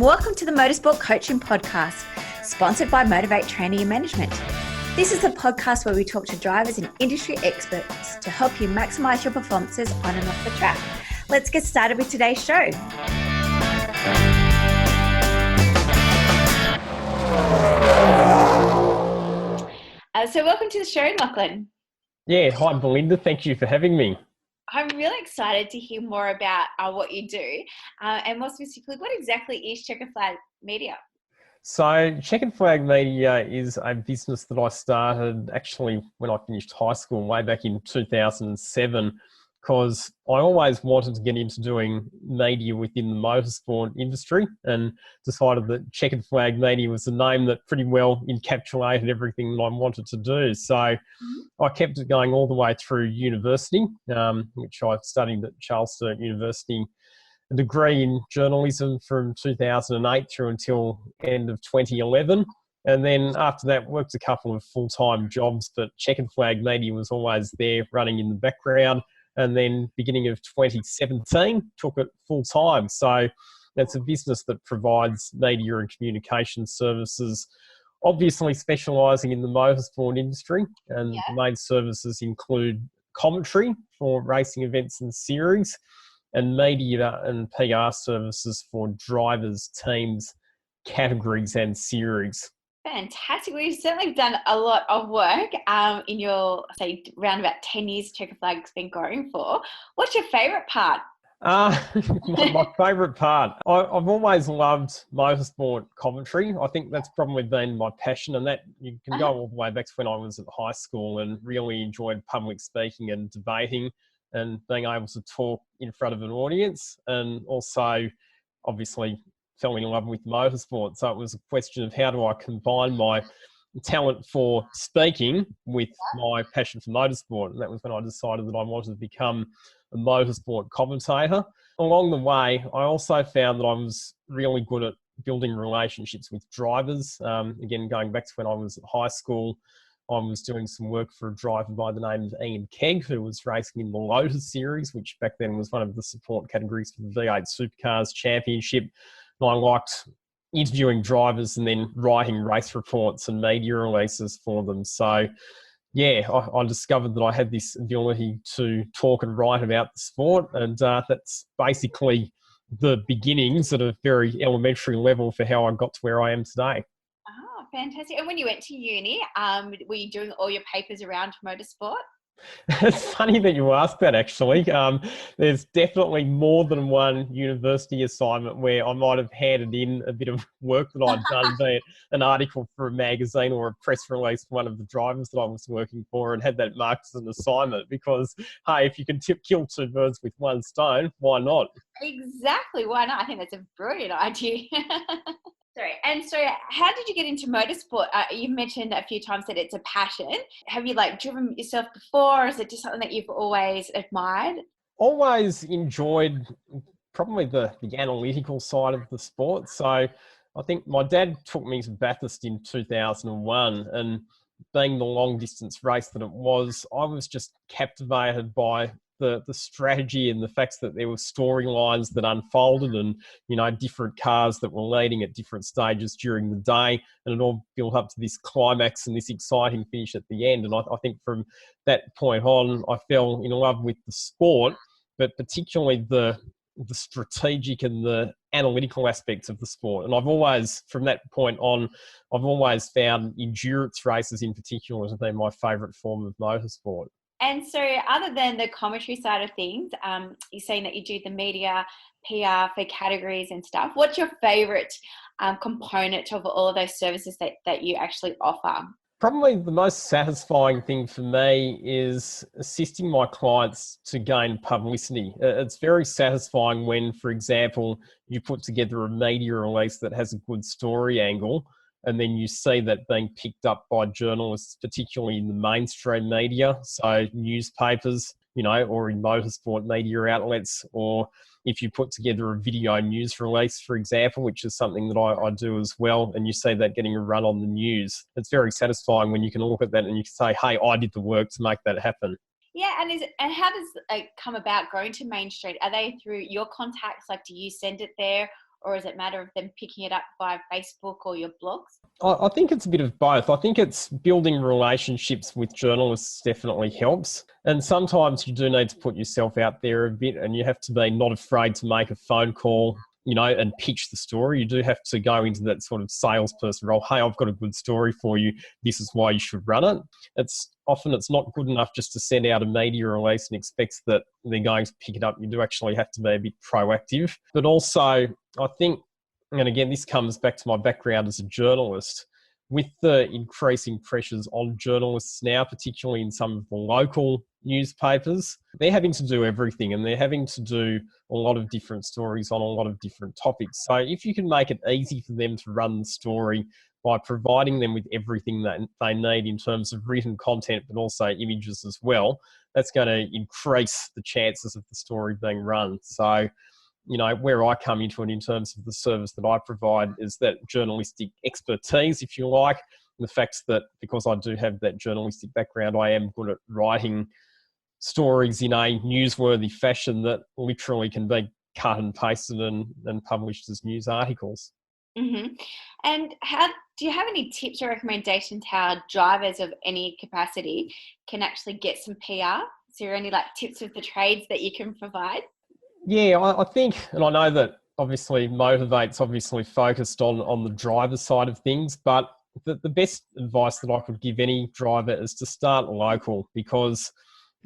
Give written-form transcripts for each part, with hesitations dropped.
and welcome to the Motorsport Coaching Podcast, sponsored by Motivate Training and Management. This is a podcast where we talk to drivers and industry experts to help you maximize your performances on and off the track. Let's get started with today's show. So welcome to the show, Lachlan. Yeah, hi Belinda, thank you for having me. I'm really excited to hear more about what you do and more specifically, what exactly is Chequered Flag Media? So Chequered Flag Media is a business that I started actually when I finished high school way back in 2007, because I always wanted to get into doing media within the motorsport industry and decided that Chequered Flag Media was a name that pretty well encapsulated everything that I wanted to do. So I kept it going all the way through university, which I studied at Charles Sturt University, a degree in journalism from 2008 through until end of 2011. And then after that, worked a couple of full-time jobs, but Chequered Flag Media was always there running in the background. And then beginning of 2017, took it full-time. So that's a business that provides media and communication services, obviously specialising in the motorsport industry. And the main services include commentary for racing events and series, and media and PR services for drivers, teams, categories and series. Fantastic. We've certainly done a lot of work in your, say, around about 10 years Chequered Flag's been going for. What's your favourite part? My favourite part. I've always loved motorsport commentary. I think that's probably been my passion, and that you can go all the way back to when I was at high school and really enjoyed public speaking and debating and being able to talk in front of an audience, and also obviously fell in love with motorsport. So it was a question of how do I combine my talent for speaking with my passion for motorsport. And that was when I decided that I wanted to become a motorsport commentator. Along the way, I also found that I was really good at building relationships with drivers. Again, going back to when I was at high school, I was doing some work for a driver by the name of Ian Kegg, who was racing in the Lotus Series, which back then was one of the support categories for the V8 Supercars Championship. And I liked interviewing drivers and then writing race reports and media releases for them. So, yeah, I discovered that I had this ability to talk and write about the sport, and that's basically the beginnings at a very elementary level for how I got to where I am today. Oh, fantastic. And when you went to uni, were you doing all your papers around motorsport? It's funny that you asked that, actually. There's definitely more than one university assignment where I might have handed in a bit of work that I'd done, be it an article for a magazine or a press release for one of the drivers that I was working for, and had that marked as an assignment because, hey, if you can kill two birds with one stone, why not? Exactly. Why not? I think that's a brilliant idea. Sorry. And so how did you get into motorsport? You've mentioned a few times that it's a passion. Have you driven yourself before? Or is it just something that you've always admired? Always enjoyed probably the analytical side of the sport. So I think my dad took me to Bathurst in 2001, and being the long distance race that it was, I was just captivated by the strategy and the fact that there were storylines that unfolded and, different cars that were leading at different stages during the day, and it all built up to this climax and this exciting finish at the end. And I think from that point on, I fell in love with the sport, but particularly the strategic and the analytical aspects of the sport. And I've always, from that point on, I've always found endurance races in particular to be my favourite form of motorsport. And so other than the commentary side of things, you're saying that you do the media, PR for categories and stuff. What's your favourite component of all of those services that you actually offer? Probably the most satisfying thing for me is assisting my clients to gain publicity. It's very satisfying when, for example, you put together a media release that has a good story angle, and then you see that being picked up by journalists, particularly in the mainstream media, so newspapers, or in motorsport media outlets, or if you put together a video news release, for example, which is something that I do as well, and you see that getting a run on the news. It's very satisfying when you can look at that and you can say, hey, I did the work to make that happen. Yeah, and how does it come about going to Main Street? Are they through your contacts? Do you send it there? or is it a matter of them picking it up via Facebook or your blogs? I think it's a bit of both. I think it's building relationships with journalists definitely helps. And sometimes you do need to put yourself out there a bit, and you have to be not afraid to make a phone call, and pitch the story. You do have to go into that sort of salesperson role. Hey, I've got a good story for you. This is why you should run it. It's not good enough just to send out a media release and expect that they're going to pick it up. You do actually have to be a bit proactive. But also, I think, and again, this comes back to my background as a journalist, with the increasing pressures on journalists now, particularly in some of the local newspapers, they're having to do everything, and they're having to do a lot of different stories on a lot of different topics. So if you can make it easy for them to run the story by providing them with everything that they need in terms of written content, but also images as well, that's going to increase the chances of the story being run. So, where I come into it in terms of the service that I provide is that journalistic expertise, if you like, and the fact that because I do have that journalistic background, I am good at writing stories in a newsworthy fashion that literally can be cut and pasted and published as news articles. Mm-hmm. And do you have any tips or recommendations how drivers of any capacity can actually get some PR? Is there any tips of the trades that you can provide? Yeah, I think, and I know that obviously Motivate's focused on the driver side of things, but the best advice that I could give any driver is to start local, because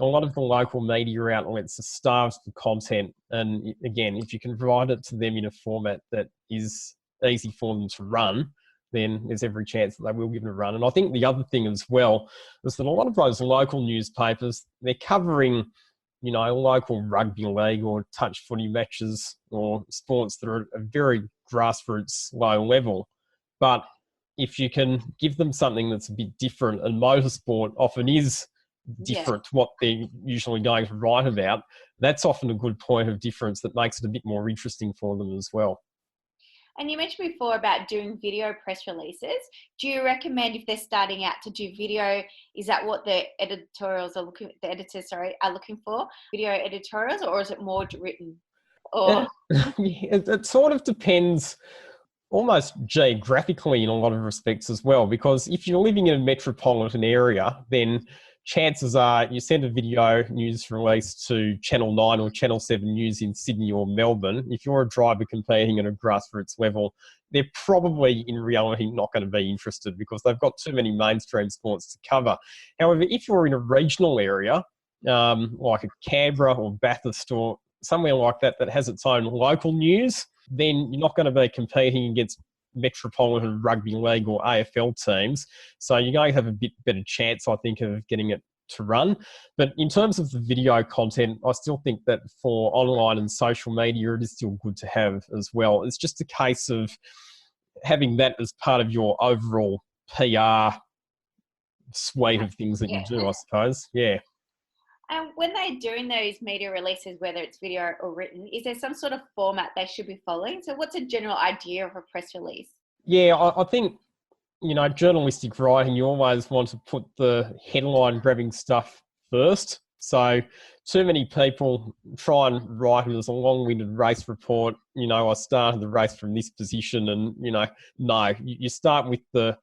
a lot of the local media outlets are starved for content. And again, if you can provide it to them in a format that is easy for them to run, then there's every chance that they will give it a run. And I think the other thing as well is that a lot of those local newspapers, they're covering local rugby league or touch footy matches or sports that are at a very grassroots low level. But if you can give them something that's a bit different, and motorsport often is different to what they're usually going to write about, that's often a good point of difference that makes it a bit more interesting for them as well. And you mentioned before about doing video press releases. Do you recommend, if they're starting out, to do video? Is that what the editors are looking for? Video editorials, or is it more written? Or it sort of depends almost geographically in a lot of respects as well, because if you're living in a metropolitan area, then chances are you send a video news release to Channel 9 or Channel 7 News in Sydney or Melbourne. If you're a driver competing at a grassroots level, they're probably in reality not going to be interested because they've got too many mainstream sports to cover. However, if you're in a regional area, like a Canberra or Bathurst or somewhere like that that has its own local news, then you're not going to be competing against metropolitan rugby league or AFL teams. So you're going to have a bit better chance, I think, of getting it to run. But in terms of the video content, I still think that for online and social media, it is still good to have as well. It's just a case of having that as part of your overall PR suite of things that you do, I suppose. Yeah. And when they're doing those media releases, whether it's video or written, is there some sort of format they should be following? So what's a general idea of a press release? Yeah, I think, journalistic writing, you always want to put the headline grabbing stuff first. So too many people try and write it as a long-winded race report. I started the race from this position and, no, you start with the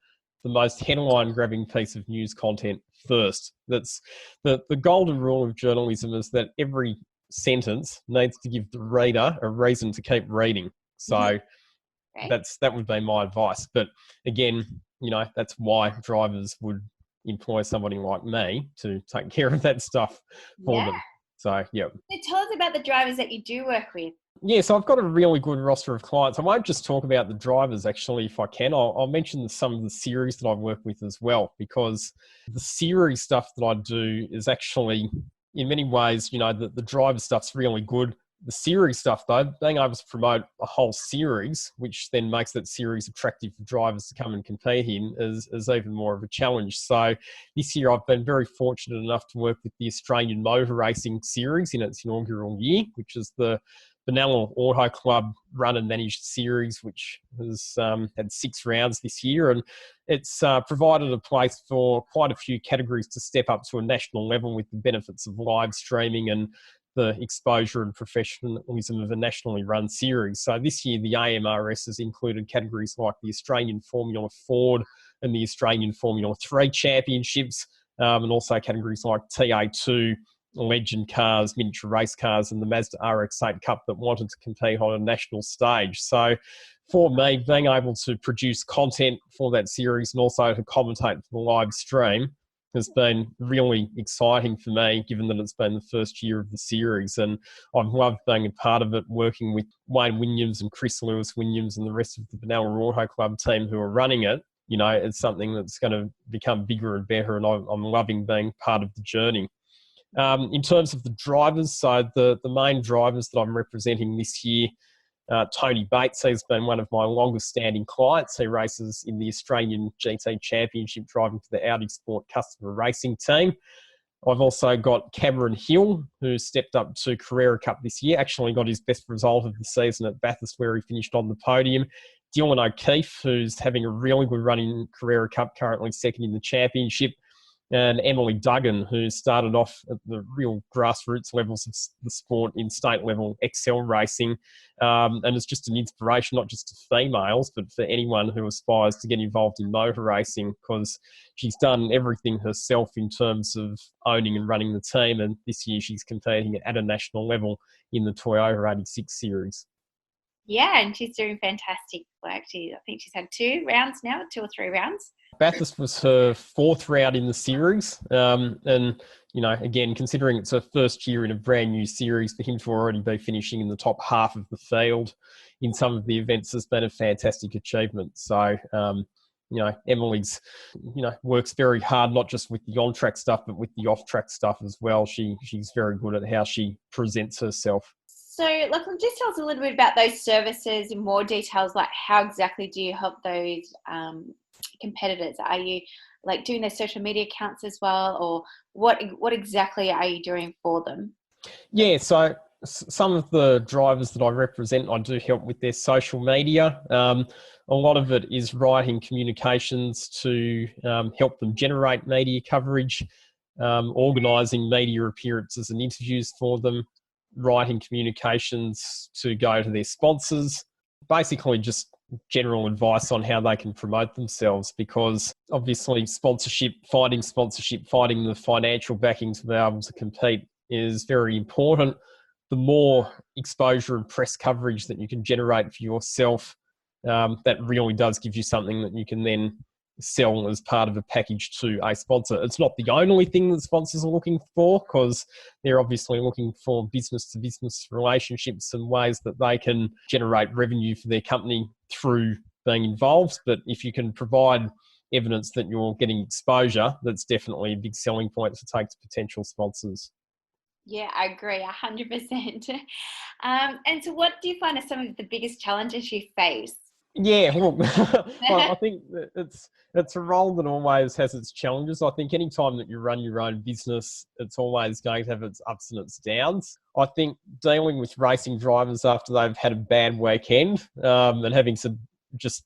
most headline grabbing piece of news content first. That's the golden rule of journalism, is that every sentence needs to give the reader a reason to keep reading. So that would be my advice. But again, that's why drivers would employ somebody like me to take care of that stuff for them. So, yeah. So tell us about the drivers that you do work with. Yeah, so I've got a really good roster of clients. I won't just talk about the drivers, actually, if I can. I'll mention some of the series that I work with as well, because the series stuff that I do is actually, in many ways, the driver stuff's really good. The series stuff, though, being able to promote a whole series, which then makes that series attractive for drivers to come and compete in, is even more of a challenge. So this year I've been very fortunate enough to work with the Australian Motor Racing Series in its inaugural year, which is the Benalla Auto Club run and managed series, which has had 6 rounds this year. And it's provided a place for quite a few categories to step up to a national level with the benefits of live streaming and the exposure and professionalism of a nationally run series. So this year, the AMRS has included categories like the Australian Formula Ford and the Australian Formula 3 Championships, and also categories like TA2, legend cars, miniature race cars, and the Mazda RX-8 Cup that wanted to compete on a national stage. So for me, being able to produce content for that series and also to commentate for the live stream has been really exciting for me, given that it's been the first year of the series. And I've loved being a part of it, working with Wayne Williams and Chris Lewis-Williams and the rest of the Benalla Auto Club team who are running it. You know, it's something that's going to become bigger and better, and I'm loving being part of the journey. In terms of the drivers, so the main drivers that I'm representing this year, Tony Bates has been one of my longest standing clients. He races in the Australian GT Championship driving for the Audi Sport customer racing team. I've also got Cameron Hill, who stepped up to Carrera Cup this year, actually got his best result of the season at Bathurst, where he finished on the podium. Dylan O'Keefe, who's having a really good run in Carrera Cup, currently second in the championship. And Emily Duggan, who started off at the real grassroots levels of the sport in state level Excel racing. And it's just an inspiration, not just to females, but for anyone who aspires to get involved in motor racing, because she's done everything herself in terms of owning and running the team. And this year she's competing at a national level in the Toyota 86 series. Yeah, and she's doing fantastic work. I think she's had 2 rounds now, 2 or 3 rounds. Bathurst was her 4th round in the series. And, you know, again, considering it's her first year in a brand new series, for him to already be finishing in the top half of the field in some of the events has been a fantastic achievement. So, you know, Emily's, you know, works very hard, not just with the on-track stuff, but with the off-track stuff as well. She's very good at how she presents herself. So, Lachlan, just tell us a little bit about those services in more details, like how exactly do you help those competitors? Are you like doing their social media accounts as well, or what exactly are you doing for them? Yeah, so some of the drivers that I represent, I do help with their social media. A lot of it is writing communications to help them generate media coverage, organising media appearances and interviews for them, writing communications to go to their sponsors, basically just general advice on how they can promote themselves, because obviously finding the financial backing to be able to compete is very important. The more exposure and press coverage that you can generate for yourself, that really does give you something that you can then sell as part of a package to a sponsor. It's not the only thing that sponsors are looking for, because they're obviously looking for business-to-business relationships and ways that they can generate revenue for their company through being involved. But if you can provide evidence that you're getting exposure, that's definitely a big selling point to take to potential sponsors. Yeah, I agree 100%. And so what do you find are some of the biggest challenges you face? Yeah, look, I think it's a role that always has its challenges. I think any time that you run your own business, it's always going to have its ups and its downs. I think dealing with racing drivers after they've had a bad weekend, and having to just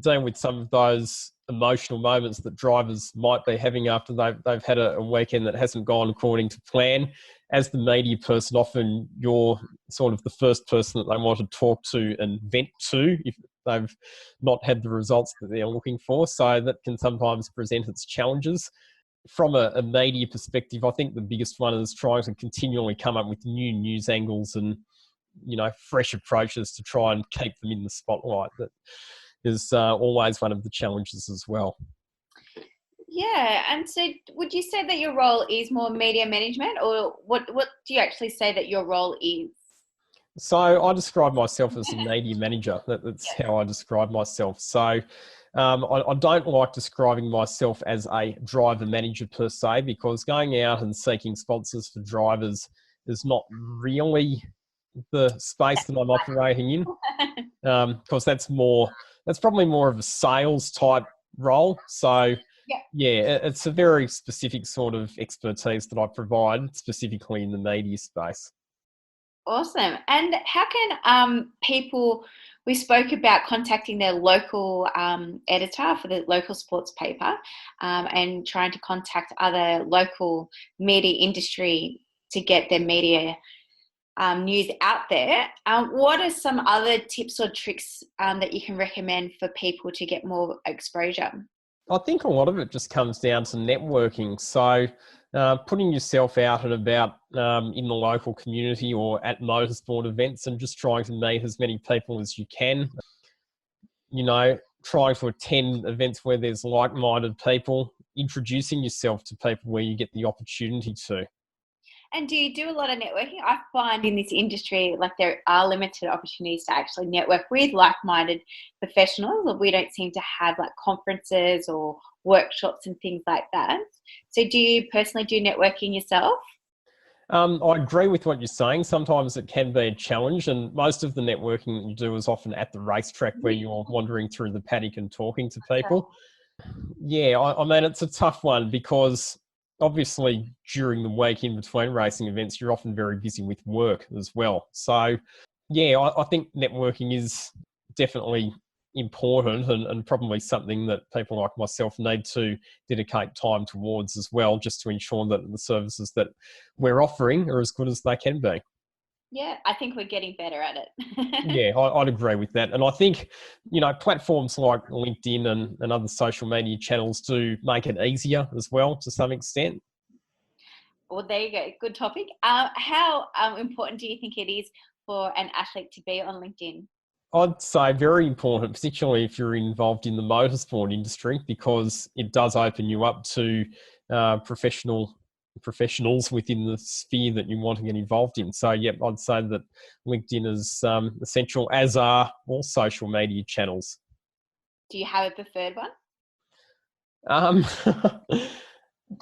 deal with some of those emotional moments that drivers might be having after they've had a weekend that hasn't gone according to plan. As the media person, often you're sort of the first person that they want to talk to and vent to if they've not had the results that they're looking for. So that can sometimes present its challenges. From a media perspective, I think the biggest one is trying to continually come up with new news angles and, you know, fresh approaches to try and keep them in the spotlight. That is always one of the challenges as well. Yeah, and so would you say that your role is more media management, or what do you actually say that your role is? So I describe myself as a media manager. That's how I describe myself. So I don't like describing myself as a driver manager per se, because going out and seeking sponsors for drivers is not really the space that I'm operating in, because that's probably more of a sales type role. So yeah, it's a very specific sort of expertise that I provide specifically in the media space. Awesome. And how can people, we spoke about contacting their local editor for the local sports paper, and trying to contact other local media industry to get their media news out there. What are some other tips or tricks that you can recommend for people to get more exposure? I think a lot of it just comes down to networking. So putting yourself out and about in the local community or at motorsport events and just trying to meet as many people as you can. You know, trying to attend events where there's like-minded people, introducing yourself to people where you get the opportunity to. And do you do a lot of networking? I find in this industry, like there are limited opportunities to actually network with like-minded professionals. We don't seem to have like conferences or workshops and things like that. So do you personally do networking yourself? I agree with what you're saying. Sometimes it can be a challenge, and most of the networking that you do is often at the racetrack where you're wandering through the paddock and talking to people. Yeah, I mean, it's a tough one because obviously during the week in between racing events, you're often very busy with work as well. So, yeah, I think networking is definitely important and probably something that people like myself need to dedicate time towards as well, just to ensure that the services that we're offering are as good as they can be. Yeah, I think we're getting better at it. Yeah, I'd agree with that. And I think, you know, platforms like LinkedIn and other social media channels do make it easier as well to some extent. Well, there you go. Good topic. How important do you think it is for an athlete to be on LinkedIn? I'd say very important, particularly if you're involved in the motorsport industry, because it does open you up to professionals within the sphere that you want to get involved in. So, yep, I'd say that LinkedIn is essential, as are all social media channels. Do you have a preferred one? Um,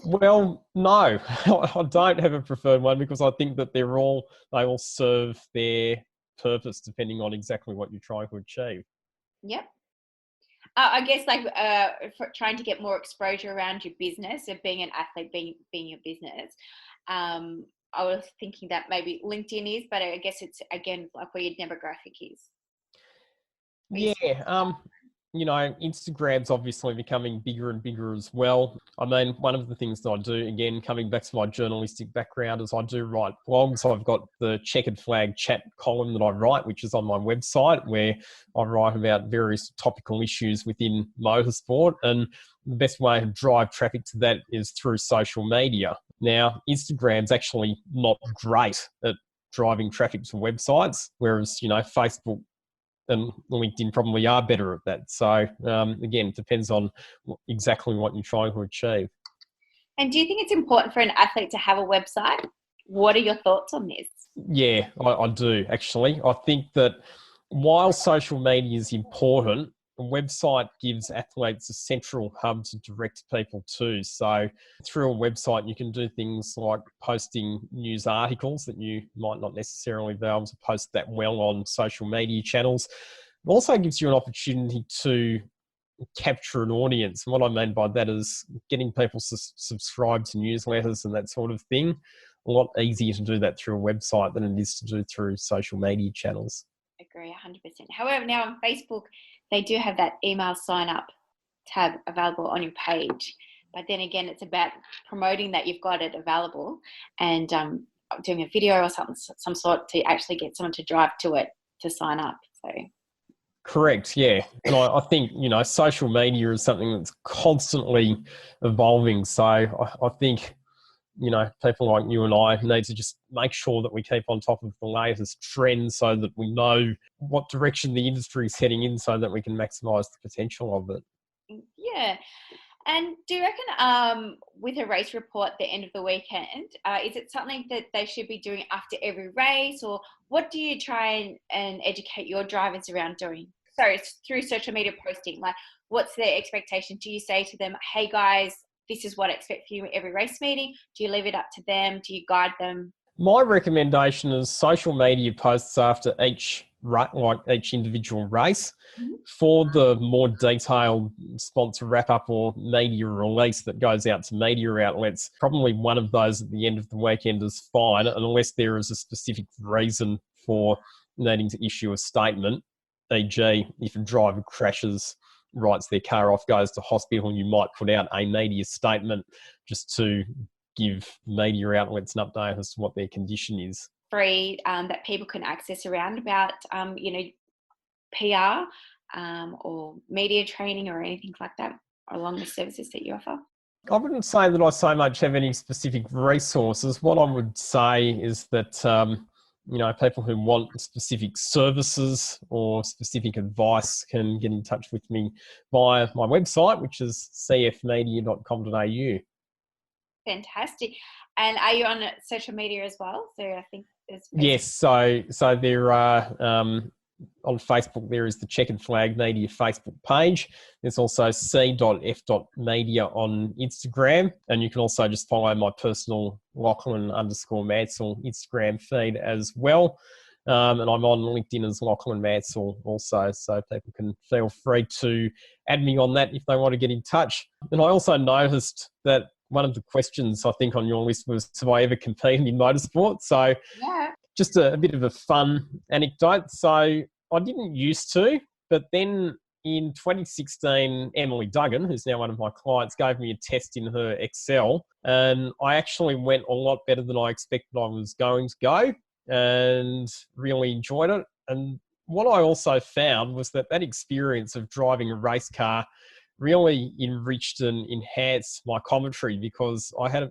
well, no, I don't have a preferred one because I think that they all serve their purpose depending on exactly what you're trying to achieve. Yep. I guess like for trying to get more exposure around your business, of being an athlete, being your business. I was thinking that maybe LinkedIn is, but I guess it's again like where your demographic is. Yeah, you know, Instagram's obviously becoming bigger and bigger as well. I mean, one of the things that I do, again, coming back to my journalistic background, is I do write blogs. I've got the Chequered Flag chat column that I write, which is on my website, where I write about various topical issues within motorsport. And the best way to drive traffic to that is through social media. Now, Instagram's actually not great at driving traffic to websites, whereas, you know, Facebook and LinkedIn probably are better at that. So again, it depends on exactly what you're trying to achieve. And do you think it's important for an athlete to have a website? What are your thoughts on this? Yeah, I do actually. I think that while social media is important, a website gives athletes a central hub to direct people to. So through a website, you can do things like posting news articles that you might not necessarily be able to post that well on social media channels. It also gives you an opportunity to capture an audience. And what I mean by that is getting people to subscribe to newsletters and that sort of thing. A lot easier to do that through a website than it is to do through social media channels. Agree 100%. However, now on Facebook, they do have that email sign up tab available on your page. But then again, it's about promoting that you've got it available and doing a video or some sort to actually get someone to drive to it to sign up. So. Correct, yeah. And I think, you know, social media is something that's constantly evolving. So I think, you know, people like you and I need to just make sure that we keep on top of the latest trends so that we know what direction the industry is heading in so that we can maximise the potential of it. Yeah. And do you reckon with a race report at the end of the weekend, is it something that they should be doing after every race, or what do you try and educate your drivers around doing? Sorry, it's through social media posting. Like, what's their expectation? Do you say to them, hey guys, this is what I expect for you at every race meeting? Do you leave it up to them? Do you guide them? My recommendation is social media posts after each individual race. Mm-hmm. For the more detailed sponsor wrap-up or media release that goes out to media outlets, probably one of those at the end of the weekend is fine, unless there is a specific reason for needing to issue a statement, e.g. if a driver crashes, writes their car off, goes to hospital, you might put out a media statement just to give media outlets an update as to what their condition is. Free that people can access around about, PR or media training or anything like that along the services that you offer? I wouldn't say that I so much have any specific resources. What I would say is that, people who want specific services or specific advice can get in touch with me via my website, which is cfmedia.com.au. Fantastic. And are you on social media as well? So I think there's Facebook. Yes, so there are on Facebook, there is the Chequered Flag Media Facebook page. There's also c.f.media on Instagram. And you can also just follow my personal Lachlan_Mansell Instagram feed as well. And I'm on LinkedIn as Lachlan Mansell also. So people can feel free to add me on that if they want to get in touch. And I also noticed that one of the questions I think on your list was, have I ever competed in motorsport? So yeah. Just a bit of a fun anecdote. So I didn't used to, but then in 2016, Emily Duggan, who's now one of my clients, gave me a test in her Excel, and I actually went a lot better than I expected I was going to go, and really enjoyed it. And what I also found was that experience of driving a race car really enriched and enhanced my commentary, because I had,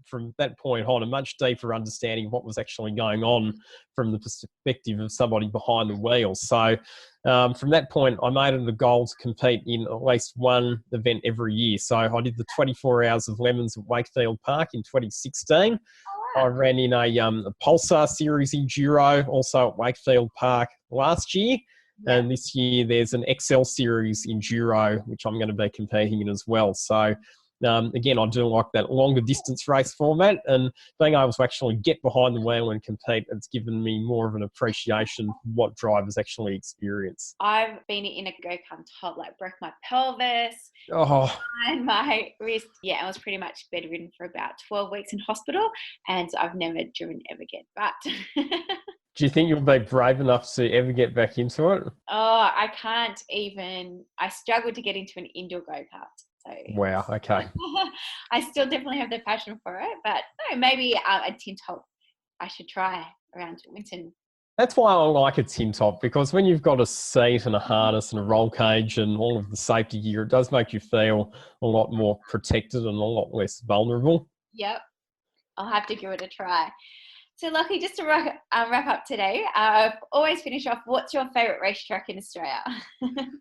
from that point on, a much deeper understanding of what was actually going on from the perspective of somebody behind the wheel. So from that point, I made it a goal to compete in at least one event every year. So I did the 24 Hours of Lemons at Wakefield Park in 2016. I ran in a Pulsar Series Enduro, also at Wakefield Park last year. Yeah. And this year there's an XL Series Enduro, which I'm going to be competing in as well. So again, I do like that longer distance race format, and being able to actually get behind the wheel and compete, it's given me more of an appreciation for what drivers actually experience. I've been in a go-kart top, broke my pelvis and my wrist. Yeah, I was pretty much bedridden for about 12 weeks in hospital, and I've never driven ever again. But do you think you'll be brave enough to ever get back into it? Oh, I can't even. I struggled to get into an indoor go-kart. So, wow, okay. I still definitely have the passion for it, but no, maybe a tin top I should try around Winton. That's why I like a tin top, because when you've got a seat and a harness and a roll cage and all of the safety gear, it does make you feel a lot more protected and a lot less vulnerable. Yep. I'll have to give it a try. So, Lachie, just to wrap up today, I've always finish off, what's your favourite racetrack in Australia?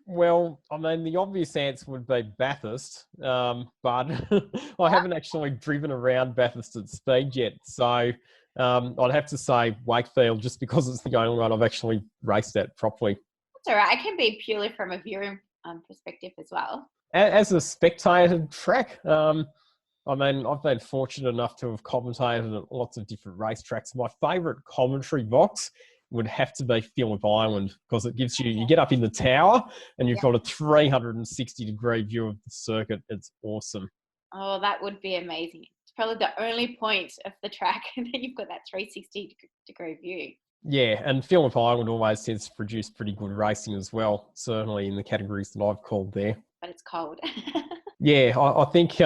Well, I mean, the obvious answer would be Bathurst, but I haven't actually driven around Bathurst at speed yet. So I'd have to say Wakefield, just because it's the only one I've actually raced at properly. That's all right. It can be purely from a viewing perspective as well. As a spectator track, I mean, I've been fortunate enough to have commentated at lots of different racetracks. My favourite commentary box would have to be Phillip Island, because it gives you get up in the tower and you've got a 360-degree view of the circuit. It's awesome. Oh, that would be amazing. It's probably the only point of the track and then you've got that 360-degree view. Yeah, and Phillip Island always tends to produce pretty good racing as well, certainly in the categories that I've called there. But it's cold. Yeah, I think...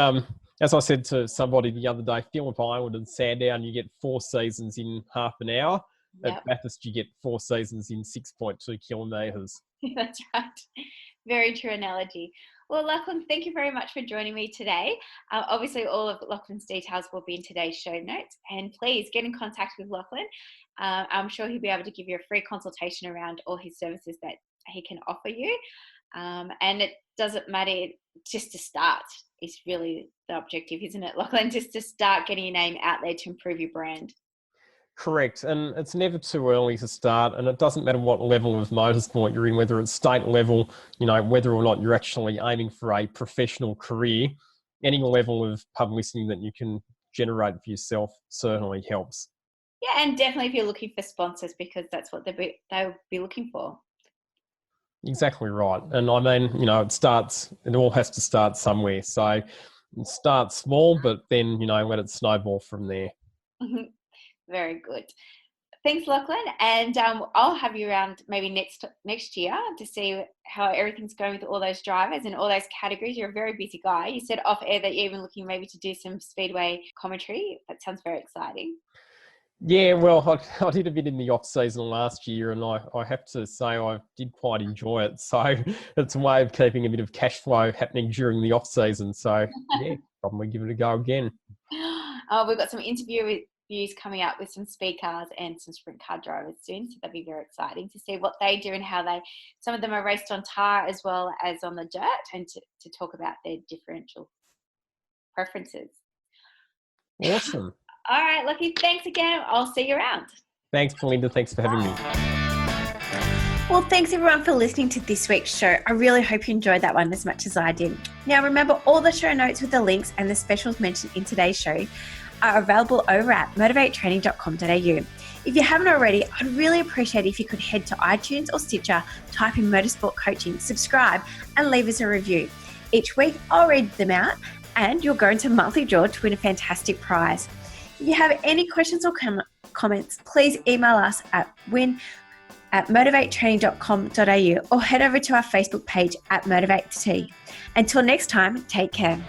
as I said to somebody the other day, Phillip Island and Sandown, you get 4 seasons in half an hour. Yep. At Bathurst, you get 4 seasons in 6.2 kilometres. That's right. Very true analogy. Well, Lachlan, thank you very much for joining me today. Obviously, all of Lachlan's details will be in today's show notes. And please get in contact with Lachlan. I'm sure he'll be able to give you a free consultation around all his services that he can offer you. And it doesn't matter, just to start is really the objective, isn't it, Lachlan? Just to start getting your name out there to improve your brand. Correct. And it's never too early to start. And it doesn't matter what level of motorsport you're in, whether it's state level, whether or not you're actually aiming for a professional career, any level of publicity that you can generate for yourself certainly helps. Yeah, and definitely if you're looking for sponsors, because that's what they'll be looking for. Exactly right. And I mean, it all has to start somewhere. So start small, but then, let it snowball from there. Very good. Thanks, Lachlan. And I'll have you around maybe next year to see how everything's going with all those drivers and all those categories. You're a very busy guy. You said off air that you're even looking maybe to do some speedway commentary. That sounds very exciting. Yeah, well, I did a bit in the off season last year, and I have to say I did quite enjoy it. So it's a way of keeping a bit of cash flow happening during the off season. So yeah, probably give it a go again. We've got some interviews coming up with some speed cars and some sprint car drivers soon, so that'll be very exciting to see what they do and how some of them are raced on tar as well as on the dirt, and to talk about their differential preferences. Awesome. All right, Lucky, thanks again. I'll see you around. Thanks, Belinda. Thanks for having me. Well, thanks everyone for listening to this week's show. I really hope you enjoyed that one as much as I did. Now, remember, all the show notes with the links and the specials mentioned in today's show are available over at motivatetraining.com.au. If you haven't already, I'd really appreciate if you could head to iTunes or Stitcher, type in Motorsport Coaching, subscribe, and leave us a review. Each week, I'll read them out, and you'll go into a monthly draw to win a fantastic prize. If you have any questions or comments, please email us at win@motivatetraining.com.au or head over to our Facebook page at Motivate Until next time, take care.